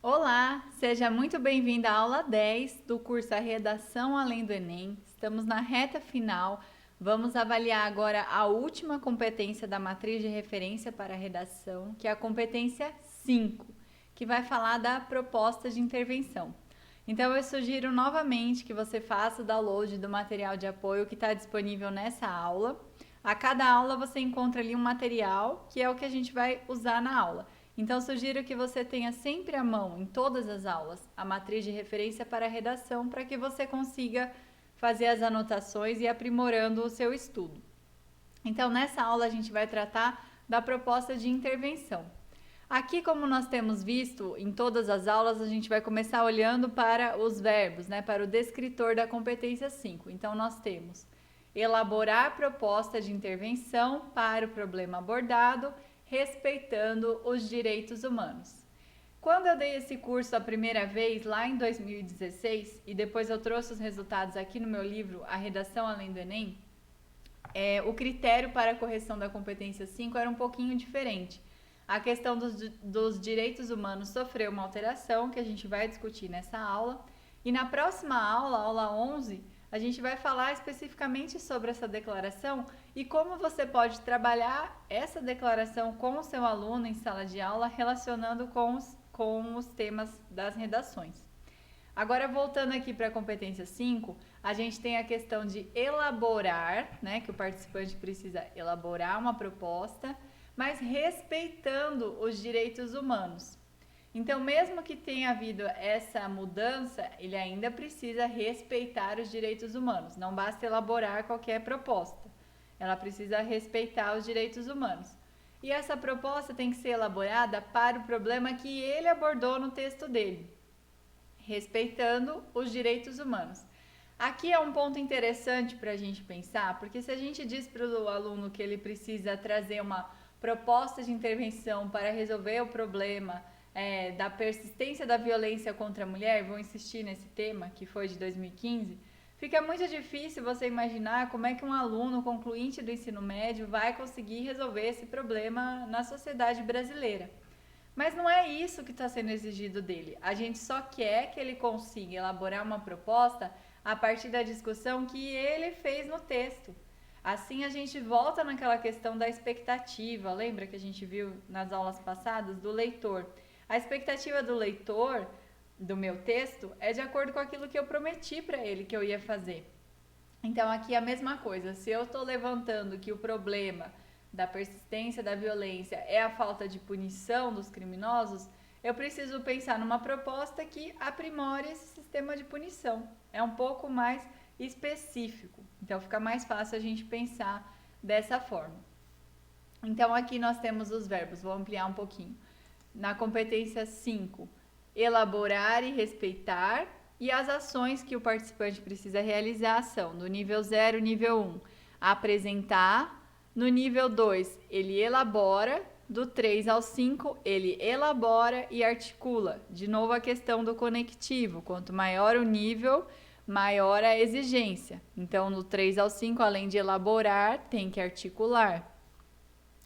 Olá, seja muito bem-vinda à aula 10 do curso A Redação Além do Enem. Estamos na reta final. Vamos avaliar agora a última competência da matriz de referência para a redação, que é a competência 5, que vai falar da proposta de intervenção. Então, eu sugiro novamente que você faça o download do material de apoio que está disponível nessa aula. A cada aula você encontra ali um material, que é o que a gente vai usar na aula. Então, sugiro que você tenha sempre à mão, em todas as aulas, a matriz de referência para a redação, para que você consiga fazer as anotações e ir aprimorando o seu estudo. Então, nessa aula, a gente vai tratar da proposta de intervenção. Aqui, como nós temos visto em todas as aulas, a gente vai começar olhando para os verbos, para o descritor da competência 5. Então, nós temos elaborar proposta de intervenção para o problema abordado, respeitando os direitos humanos. Quando eu dei esse curso a primeira vez, lá em 2016, e depois eu trouxe os resultados aqui no meu livro A Redação Além do Enem, o critério para a correção da competência 5 era um pouquinho diferente. A questão dos direitos humanos sofreu uma alteração que a gente vai discutir nessa aula. E na próxima aula, aula 11, a gente vai falar especificamente sobre essa declaração e como você pode trabalhar essa declaração com o seu aluno em sala de aula, relacionando com os temas das redações. Agora, voltando aqui para a competência 5, a gente tem a questão de elaborar, que o participante precisa elaborar uma proposta, mas respeitando os direitos humanos. Então, mesmo que tenha havido essa mudança, ele ainda precisa respeitar os direitos humanos. Não basta elaborar qualquer proposta, ela precisa respeitar os direitos humanos. E essa proposta tem que ser elaborada para o problema que ele abordou no texto dele, respeitando os direitos humanos. Aqui é um ponto interessante para a gente pensar, porque se a gente diz para o aluno que ele precisa trazer uma proposta de intervenção para resolver o problema da persistência da violência contra a mulher, vou insistir nesse tema, que foi de 2015, fica muito difícil você imaginar como é que um aluno concluinte do ensino médio vai conseguir resolver esse problema na sociedade brasileira. Mas não é isso que está sendo exigido dele. A gente só quer que ele consiga elaborar uma proposta a partir da discussão que ele fez no texto. Assim a gente volta naquela questão da expectativa, lembra que a gente viu nas aulas passadas do leitor? A expectativa do leitor, do meu texto, é de acordo com aquilo que eu prometi para ele que eu ia fazer. Então aqui é a mesma coisa, se eu estou levantando que o problema da persistência da violência é a falta de punição dos criminosos, eu preciso pensar numa proposta que aprimore esse sistema de punição. É um pouco mais específico, então fica mais fácil a gente pensar dessa forma. Então aqui nós temos os verbos, vou ampliar um pouquinho. Na competência 5, elaborar e respeitar, e as ações que o participante precisa realizar são do nível 0 e nível 1, apresentar. No nível 2, ele elabora. Do 3 ao 5, ele elabora e articula. De novo a questão do conectivo. Quanto maior o nível, maior a exigência. Então, no 3 ao 5, além de elaborar, tem que articular.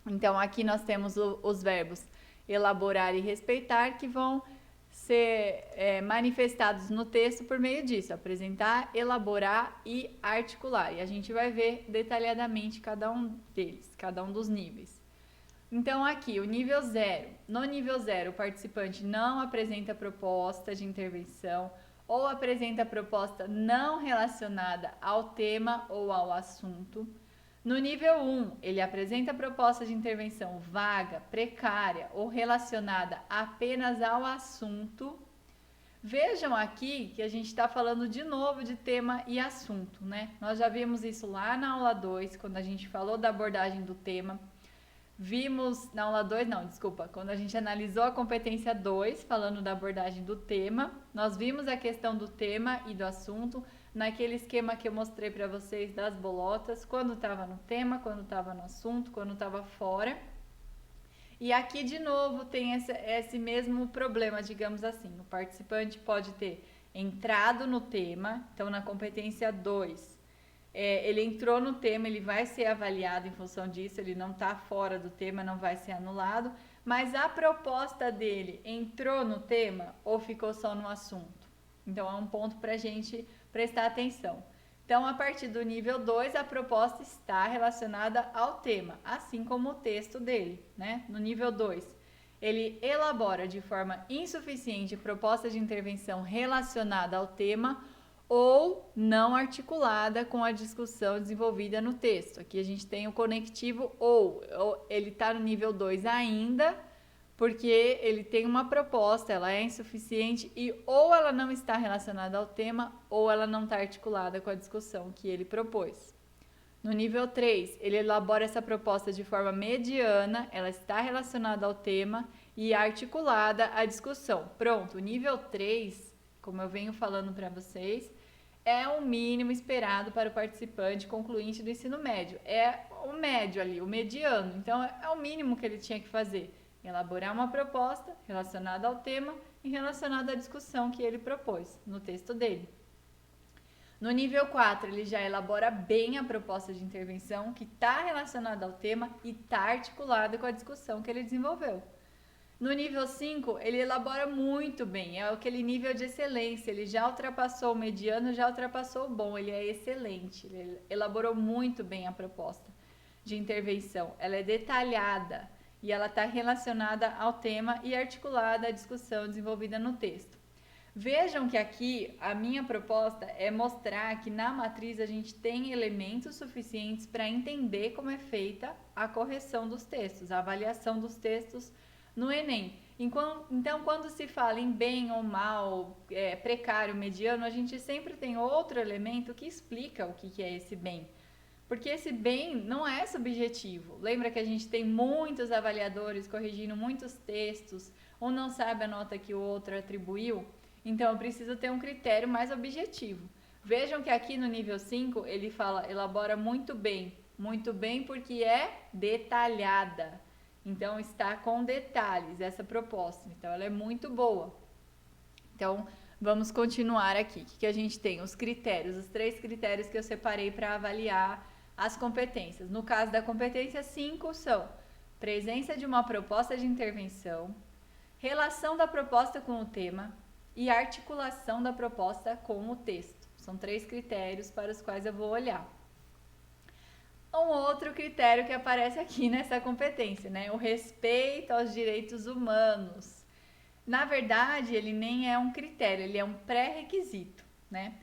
Então, aqui nós temos os verbos elaborar e respeitar, que vão ser manifestados no texto por meio disso, apresentar, elaborar e articular. E a gente vai ver detalhadamente cada um deles, cada um dos níveis. Então, aqui, o nível 0. No nível 0, o participante não apresenta proposta de intervenção ou apresenta proposta não relacionada ao tema ou ao assunto. No nível 1, ele apresenta proposta de intervenção vaga, precária ou relacionada apenas ao assunto. Vejam aqui que a gente está falando de novo de tema e assunto, Nós já vimos isso lá na aula 2, quando a gente falou da abordagem do tema. Vimos, na aula 2, não, desculpa, quando a gente analisou a competência 2, falando da abordagem do tema, nós vimos a questão do tema e do assunto, naquele esquema que eu mostrei para vocês das bolotas, quando estava no tema, quando estava no assunto, quando estava fora. E aqui, de novo, tem esse mesmo problema, digamos assim. O participante pode ter entrado no tema, então na competência 2, ele entrou no tema, ele vai ser avaliado em função disso, ele não está fora do tema, não vai ser anulado, mas a proposta dele entrou no tema ou ficou só no assunto? Então, é um ponto para a gente prestar atenção. Então, a partir do nível 2, a proposta está relacionada ao tema, assim como o texto dele, né? No nível 2, ele elabora de forma insuficiente proposta de intervenção relacionada ao tema ou não articulada com a discussão desenvolvida no texto. Aqui a gente tem o conectivo ou ele está no nível 2 ainda, porque ele tem uma proposta, ela é insuficiente e ou ela não está relacionada ao tema ou ela não está articulada com a discussão que ele propôs. No nível 3, ele elabora essa proposta de forma mediana, ela está relacionada ao tema e articulada à discussão. Pronto, o nível 3, como eu venho falando para vocês, é o mínimo esperado para o participante concluinte do ensino médio. É o médio ali, o mediano. Então, é o mínimo que ele tinha que fazer. Elaborar uma proposta relacionada ao tema e relacionada à discussão que ele propôs no texto dele. No nível 4, ele já elabora bem a proposta de intervenção que está relacionada ao tema e está articulada com a discussão que ele desenvolveu. No nível 5, ele elabora muito bem, é aquele nível de excelência, ele já ultrapassou o mediano, já ultrapassou o bom, ele é excelente, ele elaborou muito bem a proposta de intervenção, ela é detalhada e ela está relacionada ao tema e articulada à discussão desenvolvida no texto. Vejam que aqui a minha proposta é mostrar que na matriz a gente tem elementos suficientes para entender como é feita a correção dos textos, a avaliação dos textos no Enem. Então, quando se fala em bem ou mal, precário, mediano, a gente sempre tem outro elemento que explica o que é esse bem. Porque esse bem não é subjetivo. Lembra que a gente tem muitos avaliadores corrigindo muitos textos, um não sabe a nota que o outro atribuiu? Então, eu preciso ter um critério mais objetivo. Vejam que aqui no nível 5, ele fala, elabora muito bem porque é detalhada. Então, está com detalhes essa proposta. Então, ela é muito boa. Então, vamos continuar aqui. O que a gente tem? Os critérios, os 3 critérios que eu separei para avaliar as competências. No caso da competência 5 são presença de uma proposta de intervenção, relação da proposta com o tema e articulação da proposta com o texto. São 3 critérios para os quais eu vou olhar. Um outro critério que aparece aqui nessa competência, né? O respeito aos direitos humanos. Na verdade, ele nem é um critério, ele é um pré-requisito, né?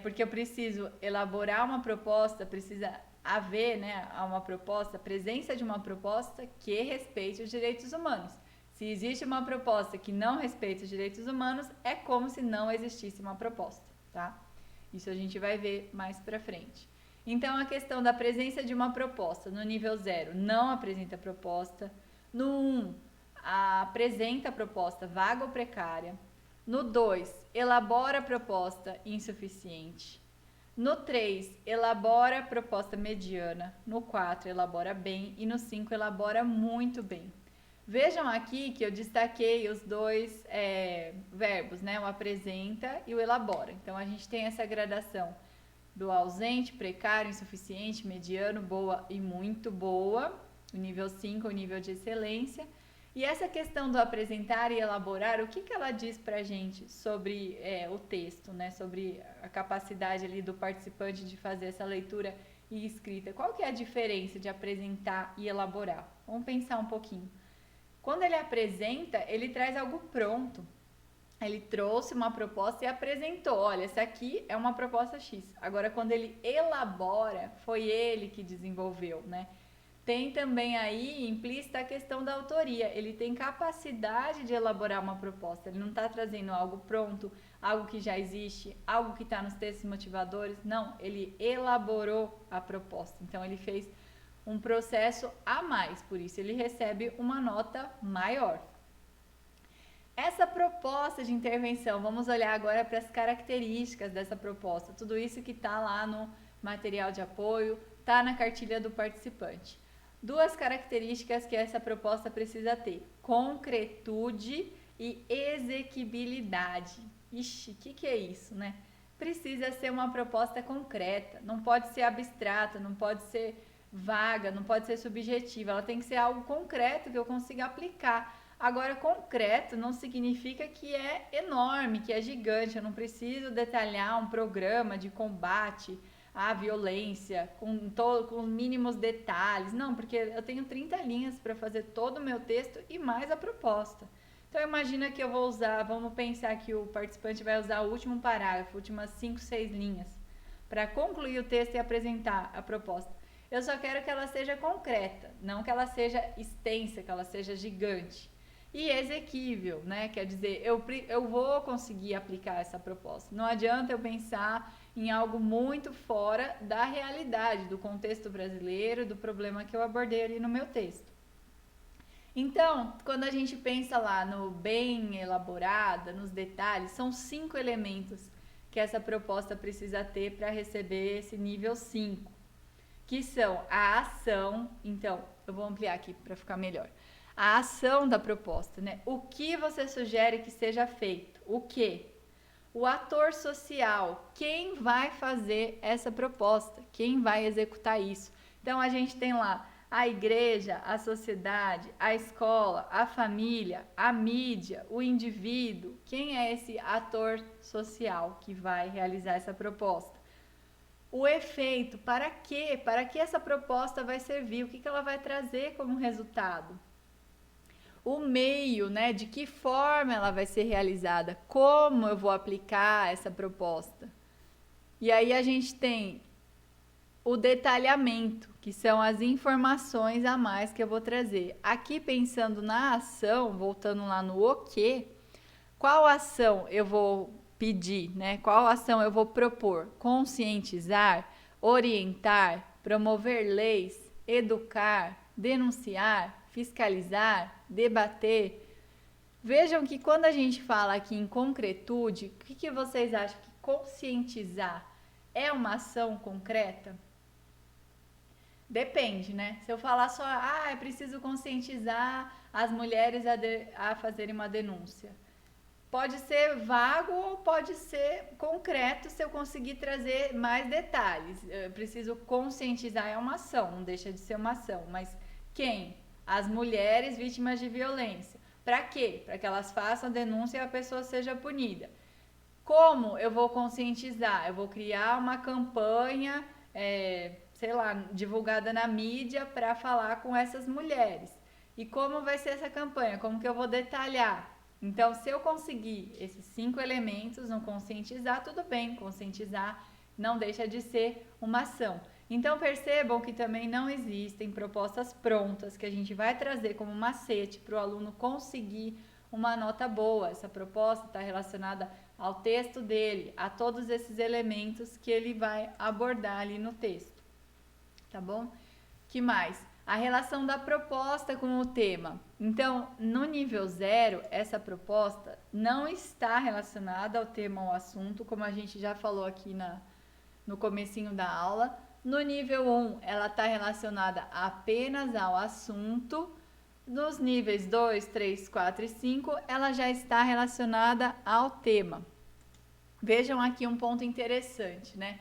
Porque eu preciso elaborar uma proposta, precisa haver, né, uma proposta, a presença de uma proposta que respeite os direitos humanos. Se existe uma proposta que não respeita os direitos humanos, é como se não existisse uma proposta, tá? Isso a gente vai ver mais pra frente. Então, a questão da presença de uma proposta no nível 0 não apresenta proposta. No 1, apresenta a proposta vaga ou precária. No 2, elabora a proposta insuficiente. No 3, elabora a proposta mediana. No 4, elabora bem. E no 5, elabora muito bem. Vejam aqui que eu destaquei os 2 verbos, né? O apresenta e o elabora. Então, a gente tem essa gradação do ausente, precário, insuficiente, mediano, boa e muito boa. O nível 5 é o nível de excelência. E essa questão do apresentar e elaborar, o que ela diz pra gente sobre o texto, né? Sobre a capacidade ali do participante de fazer essa leitura e escrita. Qual que é a diferença de apresentar e elaborar? Vamos pensar um pouquinho. Quando ele apresenta, ele traz algo pronto. Ele trouxe uma proposta e apresentou. Olha, essa aqui é uma proposta X. Agora, quando ele elabora, foi ele que desenvolveu, né? Tem também aí implícita a questão da autoria. Ele tem capacidade de elaborar uma proposta. Ele não está trazendo algo pronto, algo que já existe, algo que está nos textos motivadores. Não, ele elaborou a proposta. Então, ele fez um processo a mais. Por isso, ele recebe uma nota maior. Essa proposta de intervenção, vamos olhar agora para as características dessa proposta. Tudo isso que está lá no material de apoio, está na cartilha do participante. 2 características que essa proposta precisa ter: concretude e exequibilidade. Ixi, o que é isso, né? Precisa ser uma proposta concreta, não pode ser abstrata, não pode ser vaga, não pode ser subjetiva, ela tem que ser algo concreto que eu consiga aplicar. Agora, concreto não significa que é enorme, que é gigante, eu não preciso detalhar um programa de combate à violência com mínimos detalhes, não, porque eu tenho 30 linhas para fazer todo o meu texto e mais a proposta. Então, imagina que eu vou usar, vamos pensar que o participante vai usar o último parágrafo, últimas 5, 6 linhas, para concluir o texto e apresentar a proposta. Eu só quero que ela seja concreta, não que ela seja extensa, que ela seja gigante. E exequível, né? Quer dizer, eu vou conseguir aplicar essa proposta. Não adianta eu pensar em algo muito fora da realidade, do contexto brasileiro, do problema que eu abordei ali no meu texto. Então, quando a gente pensa lá no bem elaborada, nos detalhes, são 5 elementos que essa proposta precisa ter para receber esse nível 5, que são a ação. Então, eu vou ampliar aqui para ficar melhor. A ação da proposta, né? O que você sugere que seja feito? O que? O ator social, quem vai fazer essa proposta? Quem vai executar isso? Então, a gente tem lá a igreja, a sociedade, a escola, a família, a mídia, o indivíduo. Quem é esse ator social que vai realizar essa proposta? O efeito, para quê? Para que essa proposta vai servir? O que ela vai trazer como resultado? O meio, né? De que forma ela vai ser realizada? Como eu vou aplicar essa proposta? E aí a gente tem o detalhamento, que são as informações a mais que eu vou trazer. Aqui pensando na ação, voltando lá no o que, qual ação eu vou pedir, né? Qual ação eu vou propor? Conscientizar, orientar, promover leis, educar, denunciar, fiscalizar, debater. Vejam que quando a gente fala aqui em concretude, o que vocês acham que conscientizar é uma ação concreta? Depende, né? Se eu falar só, é preciso conscientizar as mulheres a fazerem uma denúncia. Pode ser vago ou pode ser concreto se eu conseguir trazer mais detalhes. Eu preciso conscientizar, é uma ação, não deixa de ser uma ação. Mas quem? As mulheres vítimas de violência. Para quê? Para que elas façam a denúncia e a pessoa seja punida. Como eu vou conscientizar? Eu vou criar uma campanha, divulgada na mídia para falar com essas mulheres. E como vai ser essa campanha? Como que eu vou detalhar? Então, se eu conseguir esses 5 elementos no conscientizar, tudo bem, conscientizar não deixa de ser uma ação. Então, percebam que também não existem propostas prontas que a gente vai trazer como macete para o aluno conseguir uma nota boa. Essa proposta está relacionada ao texto dele, a todos esses elementos que ele vai abordar ali no texto. Tá bom? Que mais? A relação da proposta com o tema. Então, no nível 0, essa proposta não está relacionada ao tema ou assunto, como a gente já falou aqui no comecinho da aula. No nível 1, ela está relacionada apenas ao assunto. Nos níveis 2, 3, 4 e 5, ela já está relacionada ao tema. Vejam aqui um ponto interessante, né?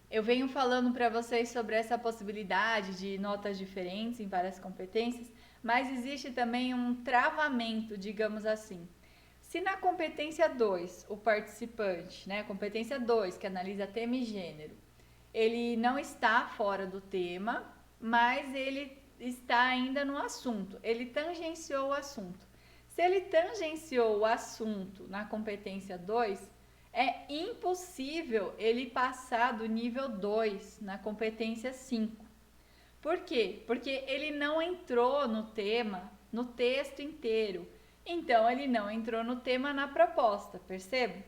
Eu venho falando para vocês sobre essa possibilidade de notas diferentes em várias competências, mas existe também um travamento, digamos assim. Se na competência 2, o participante, né, competência 2, que analisa tema e gênero, ele não está fora do tema, mas ele está ainda no assunto, ele tangenciou o assunto. Se ele tangenciou o assunto na competência 2, é impossível ele passar do nível 2 na competência 5. Por quê? Porque ele não entrou no tema, no texto inteiro. Então, ele não entrou no tema na proposta. Percebe?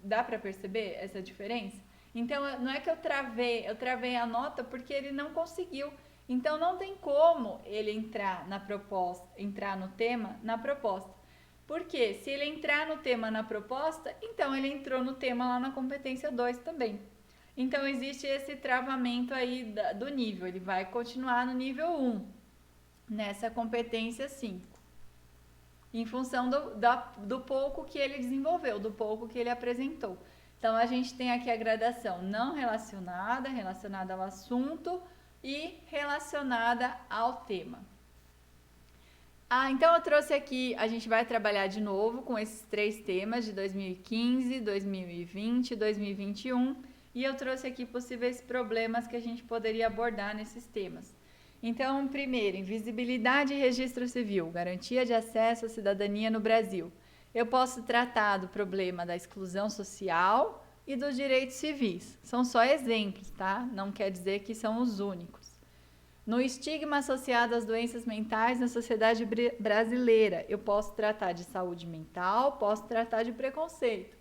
Dá para perceber essa diferença? Então, não é que eu travei a nota porque ele não conseguiu. Então, não tem como ele entrar na proposta, entrar no tema na proposta. Porque se ele entrar no tema na proposta, então ele entrou no tema lá na competência 2 também. Então, existe esse travamento aí do nível. Ele vai continuar no nível 1, nessa competência 5. Em função do pouco que ele desenvolveu, do pouco que ele apresentou. Então, a gente tem aqui a gradação não relacionada, relacionada ao assunto, e relacionada ao tema. Então eu trouxe aqui, a gente vai trabalhar de novo com esses 3 temas de 2015, 2020 e 2021, e eu trouxe aqui possíveis problemas que a gente poderia abordar nesses temas. Então, primeiro, invisibilidade e registro civil, garantia de acesso à cidadania no Brasil. Eu posso tratar do problema da exclusão social e dos direitos civis. São só exemplos, tá? Não quer dizer que são os únicos. No estigma associado às doenças mentais na sociedade brasileira, eu posso tratar de saúde mental, posso tratar de preconceito.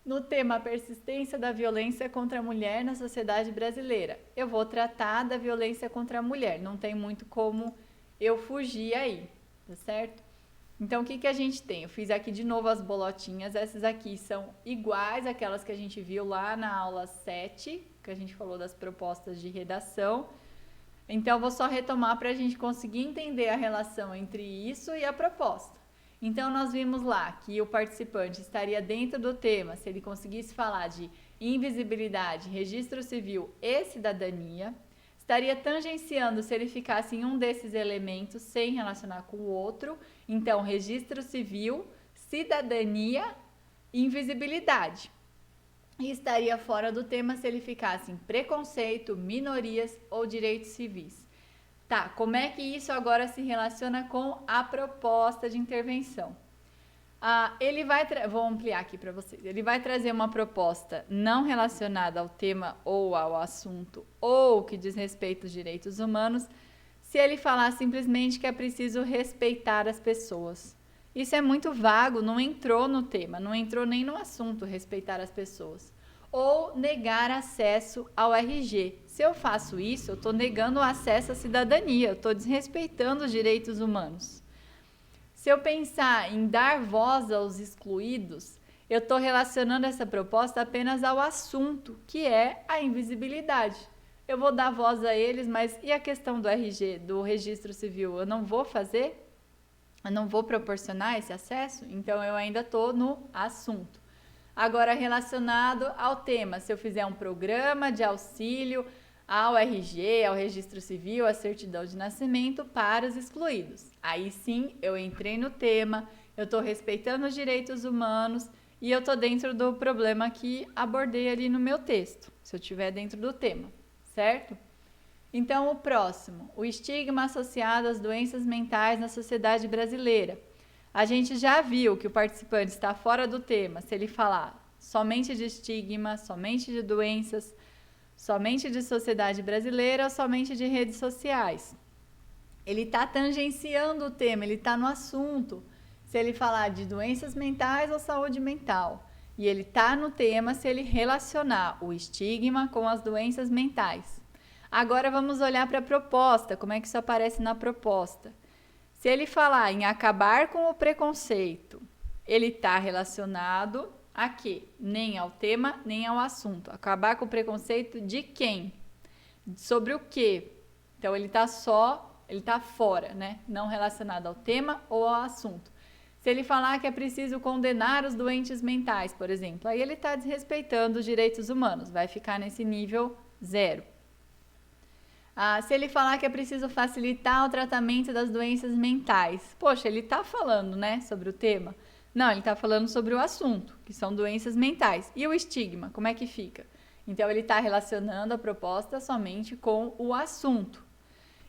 No tema persistência da violência contra a mulher na sociedade brasileira, eu vou tratar da violência contra a mulher, não tem muito como eu fugir aí, tá certo? Então, o que a gente tem? Eu fiz aqui de novo as bolotinhas, essas aqui são iguais àquelas que a gente viu lá na aula 7, que a gente falou das propostas de redação. Então, eu vou só retomar para a gente conseguir entender a relação entre isso e a proposta. Então, nós vimos lá que o participante estaria dentro do tema se ele conseguisse falar de invisibilidade, registro civil e cidadania. Estaria tangenciando se ele ficasse em um desses elementos sem relacionar com o outro. Então, registro civil, cidadania e invisibilidade. E estaria fora do tema se ele ficasse em preconceito, minorias ou direitos civis. Tá, como é que isso agora se relaciona com a proposta de intervenção? Vou ampliar aqui para vocês. Ele vai trazer uma proposta não relacionada ao tema ou ao assunto ou que diz respeito aos direitos humanos, se ele falar simplesmente que é preciso respeitar as pessoas. Isso é muito vago, não entrou no tema, não entrou nem no assunto respeitar as pessoas. Ou negar acesso ao RG. Se eu faço isso, eu estou negando o acesso à cidadania, eu estou desrespeitando os direitos humanos. Se eu pensar em dar voz aos excluídos, eu estou relacionando essa proposta apenas ao assunto, que é a invisibilidade. Eu vou dar voz a eles, mas e a questão do RG, do registro civil? Eu não vou fazer? Eu não vou proporcionar esse acesso? Então, eu ainda estou no assunto. Agora, relacionado ao tema, se eu fizer um programa de auxílio ao RG, ao registro civil, à certidão de nascimento para os excluídos. Aí sim, eu entrei no tema, eu estou respeitando os direitos humanos e eu estou dentro do problema que abordei ali no meu texto, se eu estiver dentro do tema, certo? Então, o próximo, o estigma associado às doenças mentais na sociedade brasileira. A gente já viu que o participante está fora do tema se ele falar somente de estigma, somente de doenças, somente de sociedade brasileira ou somente de redes sociais. Ele está tangenciando o tema, ele está no assunto. Se ele falar de doenças mentais ou saúde mental. E ele está no tema se ele relacionar o estigma com as doenças mentais. Agora vamos olhar para a proposta, como é que isso aparece na proposta. Se ele falar em acabar com o preconceito, ele está relacionado a quê? Nem ao tema, nem ao assunto. Acabar com o preconceito de quem? Sobre o quê? Então, ele está fora, né? Não relacionado ao tema ou ao assunto. Se ele falar que é preciso condenar os doentes mentais, por exemplo, aí ele está desrespeitando os direitos humanos, vai ficar nesse nível 0. Se ele falar que é preciso facilitar o tratamento das doenças mentais, poxa, ele está falando, né, sobre o tema? Não, ele está falando sobre o assunto, que são doenças mentais. E o estigma, como é que fica? Então, ele está relacionando a proposta somente com o assunto.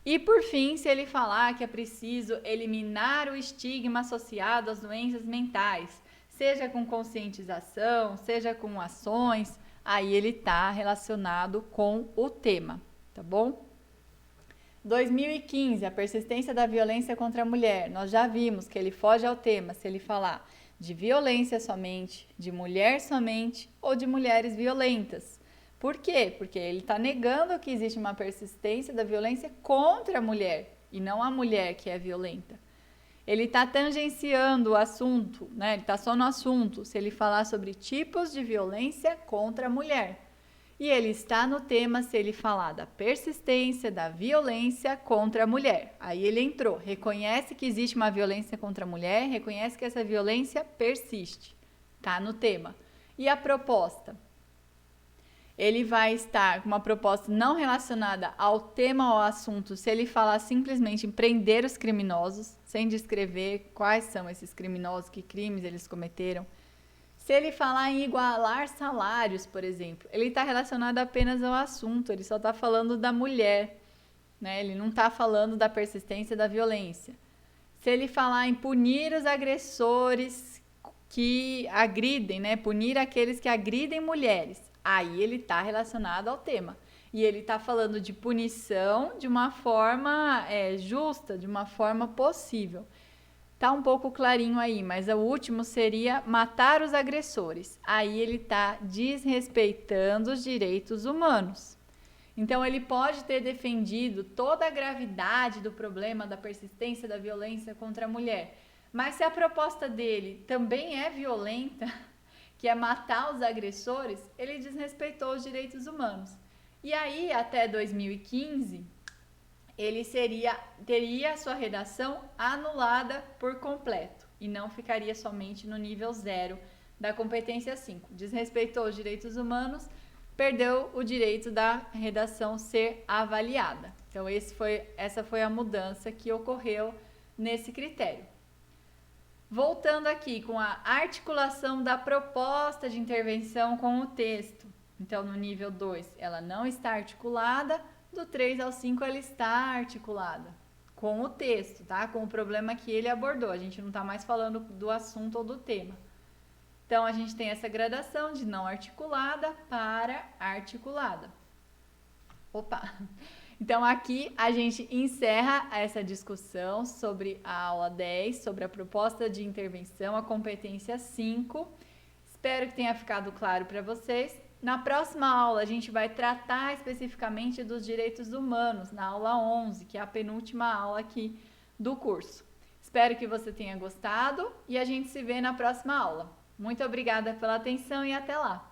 E, por fim, se ele falar que é preciso eliminar o estigma associado às doenças mentais, seja com conscientização, seja com ações, aí ele está relacionado com o tema, tá bom? 2015, a persistência da violência contra a mulher. Nós já vimos que ele foge ao tema se ele falar de violência somente, de mulher somente ou de mulheres violentas. Por quê? Porque ele está negando que existe uma persistência da violência contra a mulher e não a mulher que é violenta. Ele está tangenciando o assunto, né? Ele está só no assunto se ele falar sobre tipos de violência contra a mulher. E ele está no tema se ele falar da persistência da violência contra a mulher. Aí ele entrou, reconhece que existe uma violência contra a mulher, reconhece que essa violência persiste. Está no tema. E a proposta? ele vai estar com uma proposta não relacionada ao tema ou assunto se ele falar simplesmente em prender os criminosos, sem descrever quais são esses criminosos, que crimes eles cometeram. Se ele falar em igualar salários, por exemplo, ele está relacionado apenas ao assunto, ele só está falando da mulher, né? Ele não está falando da persistência da violência. Se ele falar em punir os agressores que agridem, né? Punir aqueles que agridem mulheres, aí ele está relacionado ao tema. E ele está falando de punição de uma forma justa, de uma forma possível. Tá um pouco clarinho aí, mas o último seria matar os agressores. Aí ele está desrespeitando os direitos humanos. Então ele pode ter defendido toda a gravidade do problema da persistência da violência contra a mulher. Mas se a proposta dele também é violenta, que é matar os agressores, ele desrespeitou os direitos humanos. E aí, até 2015, ele teria a sua redação anulada por completo e não ficaria somente no nível 0 da competência 5. Desrespeitou os direitos humanos, perdeu o direito da redação ser avaliada. Então, essa foi a mudança que ocorreu nesse critério. Voltando aqui com a articulação da proposta de intervenção com o texto. Então, no nível 2, ela não está articulada. Do 3 ao 5, ela está articulada com o texto, tá? Com o problema que ele abordou. A gente não está mais falando do assunto ou do tema. Então, a gente tem essa gradação de não articulada para articulada. Opa! Então, aqui a gente encerra essa discussão sobre a aula 10, sobre a proposta de intervenção, a competência 5. Espero que tenha ficado claro para vocês. Na próxima aula, a gente vai tratar especificamente dos direitos humanos, na aula 11, que é a penúltima aula aqui do curso. Espero que você tenha gostado e a gente se vê na próxima aula. Muito obrigada pela atenção e até lá!